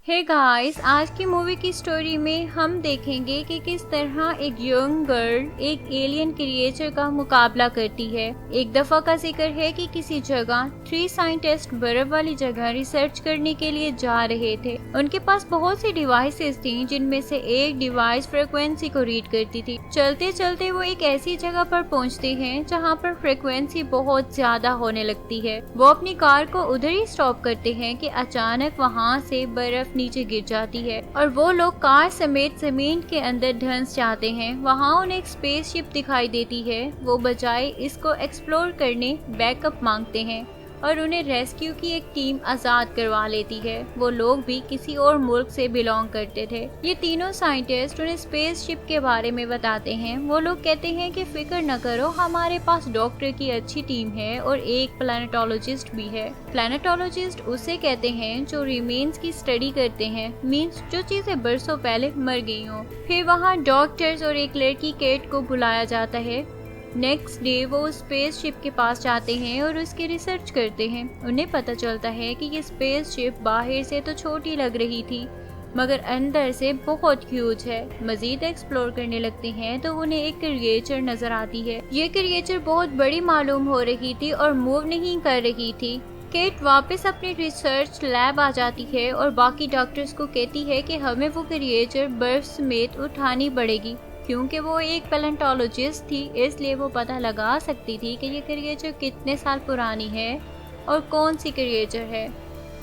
Hey guys, आज की movie की स्टोरी में हम देखेंगे कि किस तरह एक यंग गर्ल एक एलियन क्रिएचर का मुकाबला करती है। एक दफा का जिक्र है कि किसी जगह 3 साइंटिस्ट बर्फ वाली जगह रिसर्च करने के लिए जा रहे थे। उनके पास बहुत सी डिवाइसेस थी, जिनमें से एक डिवाइस फ्रीक्वेंसी को रीड करती थी। चलते चलते वो एक ऐसी जगह पर पहुंचते हैं जहां पर फ्रीक्वेंसी बहुत ज्यादा होने लगती है। वो अपनी कार को उधर ही स्टॉप करते हैं कि अचानक वहां से बर्फ नीचे गिर जाती है और वो लोग कार समेत जमीन के अंदर धंस जाते हैं। वहाँ उन्हें एक स्पेसशिप दिखाई देती है। वो बजाय इसको एक्सप्लोर करने बैकअप मांगते हैं और उन्हें रेस्क्यू की एक टीम आजाद करवा लेती है। वो लोग भी किसी और मुल्क से बिलोंग करते थे। ये तीनों साइंटिस्ट उन्हें स्पेसशिप के बारे में बताते हैं। वो लोग कहते हैं कि फिक्र न करो, हमारे पास डॉक्टर की अच्छी टीम है और एक प्लैनेटोलॉजिस्ट भी है। प्लैनेटोलॉजिस्ट उसे कहते हैं जो रिमेन्स की स्टडी करते हैं, मीन्स जो चीजें बरसों पहले मर गई हों। फिर वहाँ डॉक्टर्स और एक लड़की केट को बुलाया जाता है। नेक्स्ट डे वो स्पेसशिप के पास जाते हैं और उसकी रिसर्च करते हैं। उन्हें पता चलता है कि ये स्पेसशिप बाहर से तो छोटी लग रही थी, मगर अंदर से बहुत ह्यूज है। मजीद एक्सप्लोर करने लगते हैं तो उन्हें एक क्रिएचर नजर आती है। ये क्रिएचर बहुत बड़ी मालूम हो रही थी और मूव नहीं कर रही थी। केट वापस अपनी रिसर्च लैब आ जाती है और बाकी डॉक्टर्स को कहती है कि हमें वो क्रिएचर बर्फ समेत उठानी पड़ेगी। क्योंकि वो एक पैलेंटोलॉजिस्ट थी, इसलिए वो पता लगा सकती थी कि ये क्रिएचर कितने साल पुरानी है और कौन सी क्रिएचर है।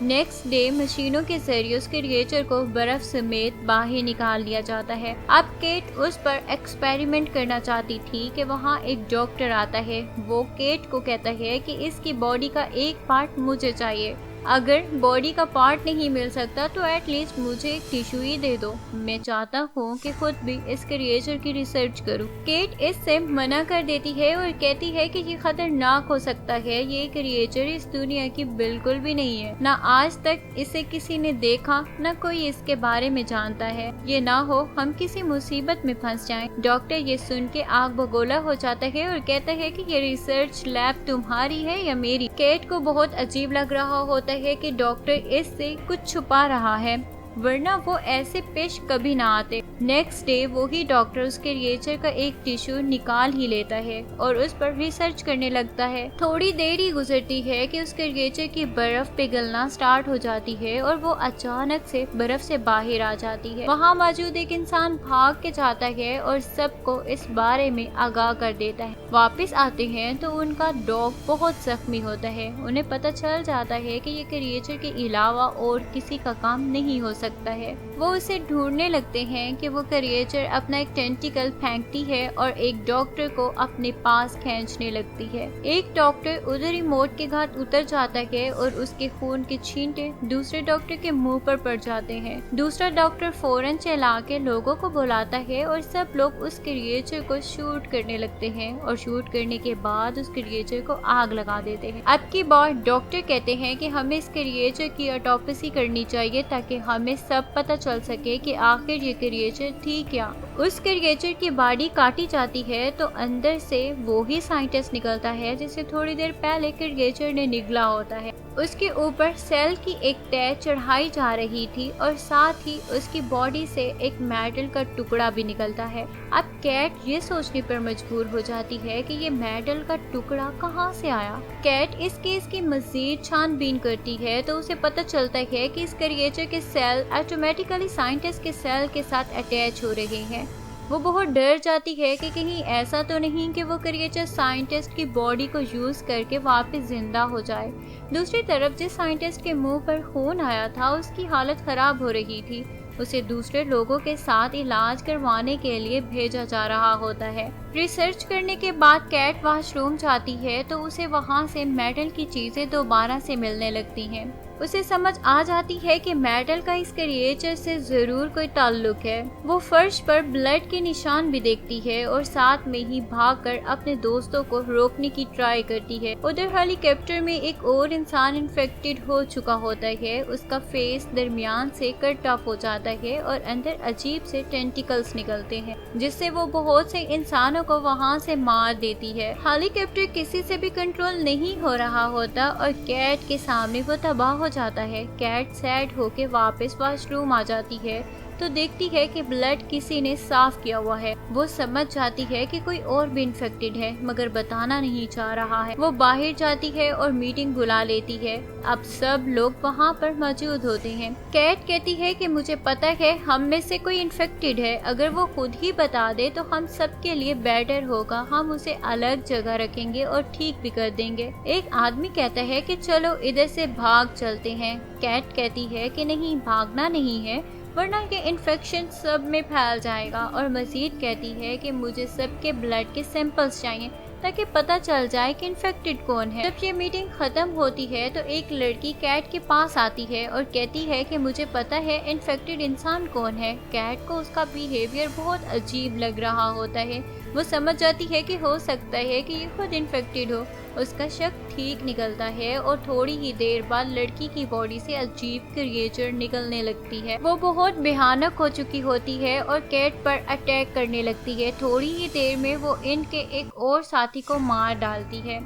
नेक्स्ट डे मशीनों के जरिए उस क्रिएचर को बर्फ समेत बाहर निकाल लिया जाता है। अब केट उस पर एक्सपेरिमेंट करना चाहती थी कि वहाँ एक डॉक्टर आता है। वो केट को कहता है कि इसकी बॉडी का एक पार्ट मुझे चाहिए। अगर बॉडी का पार्ट नहीं मिल सकता तो एटलीस्ट मुझे एक टिश्यू ही दे दो। मैं चाहता हूँ कि खुद भी इस क्रिएचर की रिसर्च करूँ। केट इससे मना कर देती है और कहती है कि ये खतरनाक हो सकता है। ये क्रिएचर इस दुनिया की बिल्कुल भी नहीं है। ना आज तक इसे किसी ने देखा, ना कोई इसके बारे में जानता है। ये ना हो हम किसी मुसीबत में फंस जाएं। डॉक्टर ये सुन के आग बगोला हो जाता है और कहता है कि ये रिसर्च लैब तुम्हारी है या मेरी। केट को बहुत अजीब लग रहा होता है कि डॉक्टर इससे कुछ छुपा रहा है, वरना वो ऐसे पेश कभी ना आते। नेक्स्ट डे वो ही डॉक्टर उस क्रिएचर का एक टिश्यू निकाल ही लेता है और उस पर रिसर्च करने लगता है। थोड़ी देर ही गुजरती है कि उस क्रिएचर की बर्फ पिघलना स्टार्ट हो जाती है और वो अचानक से बर्फ से बाहर आ जाती है। वहाँ मौजूद एक इंसान भाग के जाता है और सबको इस बारे में आगाह कर देता है। वापस आते हैं तो उनका डॉग बहुत जख्मी होता है। उन्हें पता चल जाता है कि ये क्रिएचर के अलावा और किसी का काम नहीं हो सकता है। वो उसे ढूंढने लगते हैं कि वो क्रिएचर अपना एक टेंटिकल फेंकती है और एक डॉक्टर को अपने पास खींचने लगती है। एक डॉक्टर उधर ही मौत के घाट उतर जाता है और उसके खून के छींटे दूसरे डॉक्टर के मुंह पर पड़ जाते हैं। दूसरा डॉक्टर फौरन चला के लोगों को बुलाता है और सब लोग उस क्रिएचर को शूट करने लगते हैं और शूट करने के बाद उस क्रिएचर को आग लगा देते हैं। अब की बार डॉक्टर कहते हैं कि हमें इस क्रिएचर की ऑटोप्सी करनी चाहिए ताकि हमें सब पता चल सके कि आखिर ये क्रिएचर थी क्या। उस क्रिएचर की बॉडी काटी जाती है तो अंदर से वो ही साइंटिस्ट निकलता है जिसे थोड़ी देर पहले क्रिएचर ने निगला होता है। उसके ऊपर सेल की एक टैग चढ़ाई जा रही थी और साथ ही उसकी बॉडी से एक मेटल का टुकड़ा भी निकलता है। अब कैट ये सोचने पर मजबूर हो जाती है कि ये मेटल का टुकड़ा कहाँ से आया। कैट इस केस की मजीद छानबीन करती है तो उसे पता चलता है कि इस क्रिएचर के सेल ऑटोमेटिकली साइंटिस्ट के सेल के साथ अटैच हो रहे हैं। वो बहुत डर जाती है कि कहीं ऐसा तो नहीं कि वो क्रिएचर साइंटिस्ट की बॉडी को यूज करके वापस जिंदा हो जाए। दूसरी तरफ जिस साइंटिस्ट के मुंह पर खून आया था उसकी हालत खराब हो रही थी। उसे दूसरे लोगों के साथ इलाज करवाने के लिए भेजा जा रहा होता है। रिसर्च करने के बाद कैट वॉशरूम जाती है तो उसे वहाँ से मेटल की चीजें दोबारा से मिलने लगती हैं। उसे समझ आ जाती है कि मेटल का इस क्रिएचर से जरूर कोई ताल्लुक है। वो फर्श पर ब्लड के निशान भी देखती है और साथ में ही भागकर अपने दोस्तों को रोकने की ट्राई करती है। उधर हेलीकॉप्टर में एक और इंसान इन्फेक्टेड हो चुका होता है। उसका फेस दरमियान से कट ऑफ हो जाता है और अंदर अजीब से टेंटिकल्स निकलते हैं, जिससे वो बहुत से इंसानों को वहाँ से मार देती है। हेलीकॉप्टर किसी से भी कंट्रोल नहीं हो रहा होता और कैट के सामने वो तबाह हो जाता है। कैट सैड होके वापस वॉशरूम आ जाती है तो देखती है कि ब्लड किसी ने साफ किया हुआ है। वो समझ जाती है कि कोई और भी इन्फेक्टेड है मगर बताना नहीं चाह रहा है। वो बाहर जाती है और मीटिंग बुला लेती है। अब सब लोग वहाँ पर मौजूद होते हैं। कैट कहती है कि मुझे पता है हम में से कोई इन्फेक्टेड है, अगर वो खुद ही बता दे तो हम सबके लिए बेटर होगा। हम उसे अलग जगह रखेंगे और ठीक भी कर देंगे। एक आदमी कहता है कि चलो इधर से भाग चलते हैं। कैट कहती है कि नहीं, भागना नहीं है वरना ये इन्फेक्शन सब में फैल जाएगा, और मजीद कहती है कि मुझे सबके ब्लड के सैंपल्स चाहिए ताकि पता चल जाए कि इन्फेक्टेड कौन है। जब ये मीटिंग खत्म होती है तो एक लड़की कैट के पास आती है और कहती है कि मुझे पता है इन्फेक्टेड इंसान कौन है। कैट को उसका बिहेवियर बहुत अजीब लग रहा होता है। वो समझ जाती है कि हो सकता है कि ये खुद इन्फेक्टेड हो। उसका शक ठीक निकलता है और थोड़ी ही देर बाद लड़की की बॉडी से अजीब क्रिएचर निकलने लगती है। वो बहुत भयानक हो चुकी होती है और कैट पर अटैक करने लगती है। थोड़ी ही देर में वो इनके एक और साथी को मार डालती है।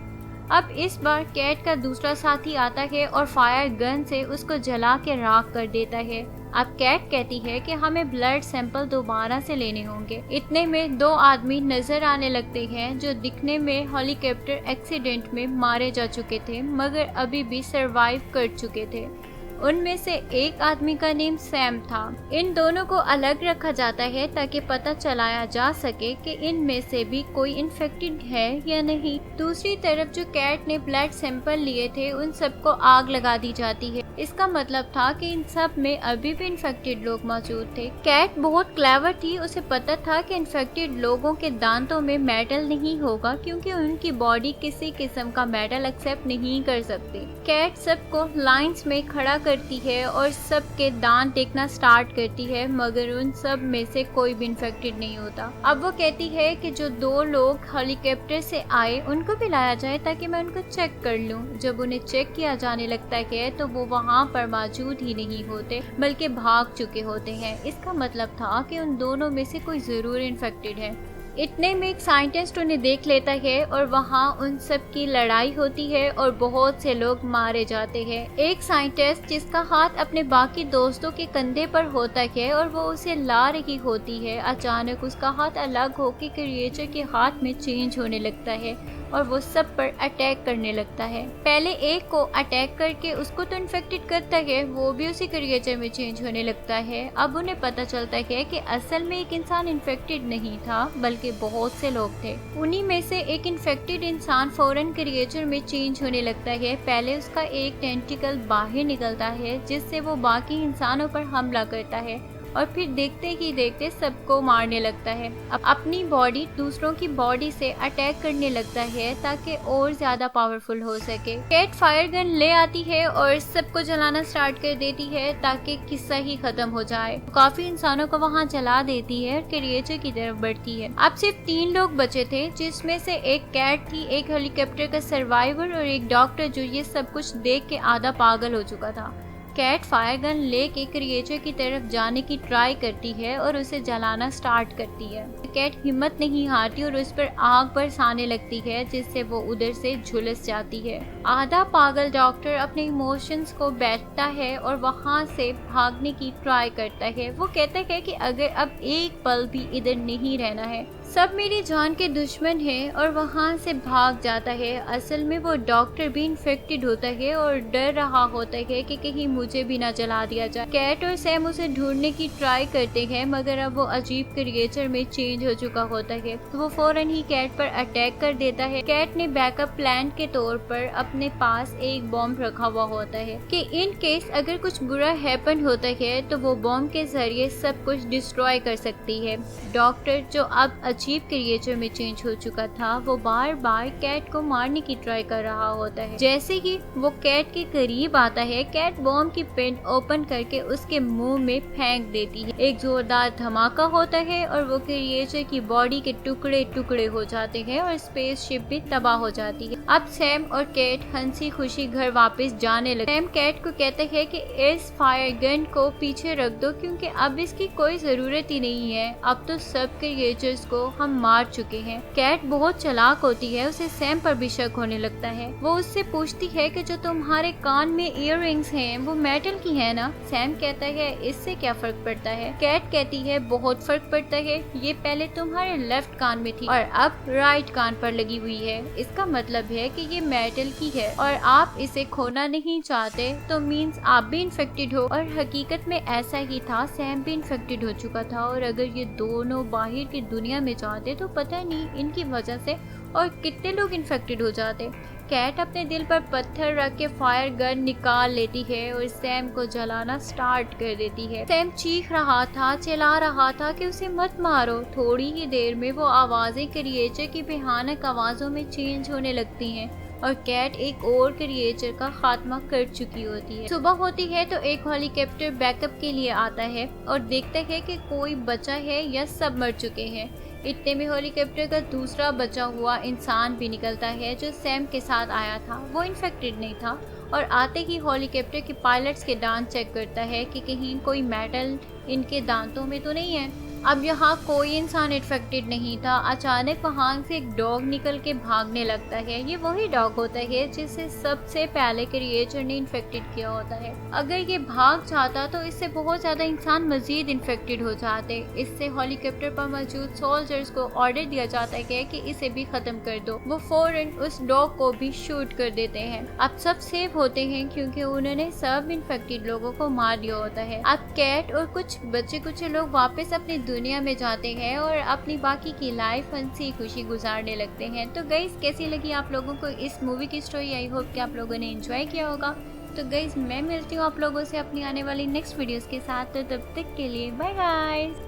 अब इस बार कैट का दूसरा साथी आता है और फायर गन से उसको जला के राख कर देता है। अब कैट कहती है कि हमें ब्लड सैंपल दोबारा से लेने होंगे। इतने में दो आदमी नजर आने लगते हैं जो दिखने में हेलीकॉप्टर एक्सीडेंट में मारे जा चुके थे मगर अभी भी सरवाइव कर चुके थे। उनमें से एक आदमी का नेम सैम था। इन दोनों को अलग रखा जाता है ताकि पता चलाया जा सके कि इनमें से भी कोई इन्फेक्टेड है या नहीं। दूसरी तरफ जो कैट ने ब्लड सैंपल लिए थे उन सबको आग लगा दी जाती है। इसका मतलब था कि इन सब में अभी भी इन्फेक्टेड लोग मौजूद थे। कैट बहुत क्लेवर थी, उसे पता था कि इन्फेक्टेड लोगों के दांतों में मेटल नहीं होगा क्योंकि उनकी बॉडी किसी किस्म का मेटल एक्सेप्ट नहीं कर सकती। कैट सबको लाइंस में खड़ा करती है और सबके दांत देखना स्टार्ट करती है मगर उन सब में से कोई भी इन्फेक्टेड नहीं होता। अब वो कहती है कि जो दो लोग हेलीकॉप्टर से आए उनको भी लाया जाए ताकि मैं उनको चेक कर लूं। जब उन्हें चेक किया जाने लगता है तो वो वहाँ पर मौजूद ही नहीं होते बल्कि भाग चुके होते हैं। इसका मतलब था कि उन दोनों में से कोई जरूर इन्फेक्टेड है। इतने में एक साइंटिस्ट उन्हें देख लेता है और वहाँ उन सब की लड़ाई होती है और बहुत से लोग मारे जाते हैं। एक साइंटिस्ट जिसका हाथ अपने बाकी दोस्तों के कंधे पर होता है और वो उसे ला रही होती है, अचानक उसका हाथ अलग होकर क्रिएचर के हाथ में चेंज होने लगता है और वो सब पर अटैक करने लगता है। पहले एक को अटैक करके उसको तो इन्फेक्टेड करता है, वो भी उसी क्रिएचर में चेंज होने लगता है। अब उन्हें पता चलता है कि असल में एक इंसान इन्फेक्टेड नहीं था बल्कि बहुत से लोग थे। उन्हीं में से एक इन्फेक्टेड इंसान फौरन क्रिएचर में चेंज होने लगता है। पहले उसका एक टेंटिकल बाहर निकलता है जिससे वो बाकी इंसानों पर हमला करता है और फिर देखते ही देखते सबको मारने लगता है। अब अपनी बॉडी दूसरों की बॉडी से अटैक करने लगता है ताकि और ज्यादा पावरफुल हो सके। कैट फायर गन ले आती है और सबको जलाना स्टार्ट कर देती है ताकि किस्सा ही खत्म हो जाए। काफी इंसानों को वहाँ जला देती है और क्रिएचर की तरफ बढ़ती है। अब सिर्फ 3 लोग बचे थे जिसमें से एक कैट थी, एक हेलीकॉप्टर का सर्वाइवर और एक डॉक्टर जो ये सब कुछ देख के आधा पागल हो चुका था। कैट फायर गन लेके क्रिएचर की तरफ जाने की ट्राई करती है और उसे जलाना स्टार्ट करती है। कैट हिम्मत नहीं हारती और उस पर आग बरसाने लगती है जिससे वो उधर से झुलस जाती है। आधा पागल डॉक्टर अपने इमोशंस को बैठता है और वहाँ से भागने की ट्राई करता है। वो कहता है कि अगर अब एक पल भी इधर नहीं रहना है, सब मेरी जान के दुश्मन हैं, और वहाँ से भाग जाता है। असल में वो डॉक्टर भी इन्फेक्टेड होता है और डर रहा होता है कि कहीं मुझे भी ना जला दिया जाए। कैट और सैम उसे ढूंढने की ट्राई करते हैं मगर अब वो अजीब क्रिएचर में चेंज हो चुका होता है तो वो फौरन ही कैट पर अटैक कर देता है। कैट ने बैकअप प्लान के तौर पर अपने पास एक बॉम्ब रखा हुआ होता है कि इन केस अगर कुछ बुरा हैपन होता है तो वो बॉम्ब के जरिए सब कुछ डिस्ट्रॉय कर सकती है। डॉक्टर जो अब अजीब क्रिएचर में चेंज हो चुका था वो बार बार कैट को मारने की ट्राई कर रहा होता है। जैसे ही वो कैट के करीब आता है, कैट बॉम्ब की पिन ओपन करके उसके मुंह में फेंक देती है। एक जोरदार धमाका होता है और वो क्रिएचर की बॉडी के टुकड़े टुकड़े हो जाते हैं और स्पेसशिप भी तबाह हो जाती है। अब सैम और कैट हंसी खुशी घर वापस जाने लगे। सैम कैट को कहता है कि इस फायर गन को पीछे रख दो क्योंकि अब इसकी कोई जरूरत ही नहीं है। अब तो सब क्रिएचर्स को को हम मार चुके हैं। कैट बहुत चालाक होती है, उसे सैम पर भी शक होने लगता है। वो उससे पूछती है कि जो तुम्हारे कान में इयररिंग्स हैं वो मेटल की है ना? सैम कहता है इससे क्या फर्क पड़ता है? कैट कहती है बहुत फर्क पड़ता है, ये पहले तुम्हारे लेफ्ट कान में थी और अब राइट कान पर लगी हुई है। इसका मतलब है कि ये मेटल की है और आप इसे खोना नहीं चाहते, तो मीन्स आप भी इन्फेक्टेड हो। और हकीकत में ऐसा ही था, सैम भी इन्फेक्टेड हो चुका था और अगर ये दोनों बाहर की दुनिया में जाते तो पता नहीं इनकी वजह से और कितने लोग इन्फेक्टेड हो जाते। कैट अपने दिल पर पत्थर रख के फायर गन निकाल लेती है और सैम को जलाना स्टार्ट कर देती है। सैम चीख रहा था, चिल्ला रहा था कि उसे मत मारो। थोड़ी ही देर में वो आवाजें क्रिएचर की भयानक आवाजों में चेंज होने लगती हैं और कैट एक और क्रिएचर का खात्मा कर चुकी होती है। सुबह होती है तो एक हेलीकॉप्टर बैकअप के लिए आता है और देखता है कि कोई बचा है या सब मर चुके हैं। इतने में हेलीकॉप्टर का दूसरा बचा हुआ इंसान भी निकलता है जो सैम के साथ आया था। वो इन्फेक्टेड नहीं था और आते ही हेलीकॉप्टर के पायलट्स के दांत चेक करता है कि कहीं कोई मेटल इनके दांतों में तो नहीं है। अब यहाँ कोई इंसान इन्फेक्टेड नहीं था। अचानक वहाँ से एक डॉग निकल के भागने लगता है। ये वही डॉग होता है जिसे सबसे पहले क्रिएचर ने इन्फेक्टेड किया होता है। अगर ये भाग जाता तो इससे बहुत ज्यादा इंसान मजीद इन्फेक्टेड हो जाते। इससे हेलीकॉप्टर पर मौजूद सोल्जर्स को ऑर्डर दिया जाता है कि इसे भी खत्म कर दो। वो फौरन उस डॉग को भी शूट कर देते हैं। अब सब सेफ होते हैं क्योंकि उन्होंने सब इन्फेक्टेड लोगों को मार दिया होता है। अब कैट और कुछ बच्चे कुछ लोग वापस अपनी दुनिया में जाते हैं और अपनी बाकी की लाइफ हंसी खुशी गुजारने लगते हैं। तो गाइस कैसी लगी आप लोगों को इस मूवी की स्टोरी? आई होप कि आप लोगों ने एंजॉय किया होगा। तो गाइस मैं मिलती हूँ आप लोगों से अपनी आने वाली नेक्स्ट वीडियोस के साथ। तो तब तक के लिए बाय गाइस।